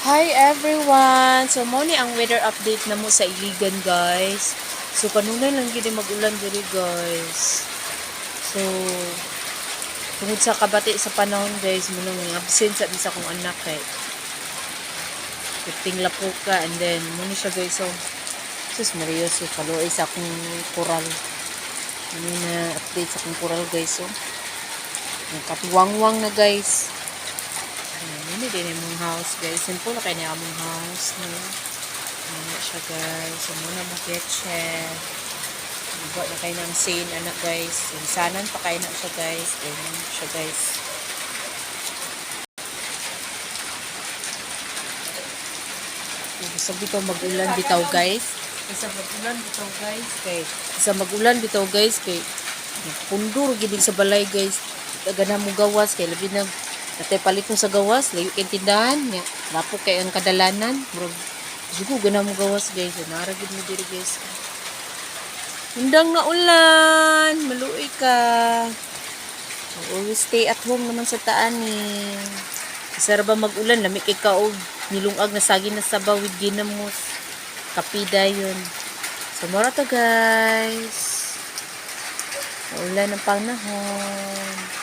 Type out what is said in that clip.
Hi everyone! So, mo ni ang weather update na mo sa Iligan, guys. So, kanunay lang gini mag-ulan diri, guys. So, tungod sa kabati sa panahon, guys, mo nang absent sa isa kong anak kay Kiting Lapuka, and then mo ni siya, guys. So, sus Mario, so kaluoy sa akong coral. Ano na update sa akong coral, guys. So, nagkatiwangwang na, guys. Ini din yung house, guys. Simple na kayo niya among house, no? Ano siya, guys. So, muna mag-kitchen. Iba na kayo ng sane, anak, guys. Insanan pa kayo na siya, guys. Ganyan siya, guys. Isa bitaw mag-ulan bitaw, guys. Isa mag-ulan bitaw, guys. Isa mag-ulan bitaw, guys. Kay pundur gidig sa balay, guys. Gana mo gawas kay labi nag Ate palit mo sa gawas, layo kay tindahan nya. Lapo kay ang kadalanan, murag sugo gana mo gawas, guys. Nara gid mo diri, guys. Undang na ulan, maluoy ka. Always stay at home naman sa taani. Isa ba mag-ulan, lami kay kaog nilungag na saging na sabaw with ginamos. Kapida yun. So, mora to, guys. Ulan ng panahon.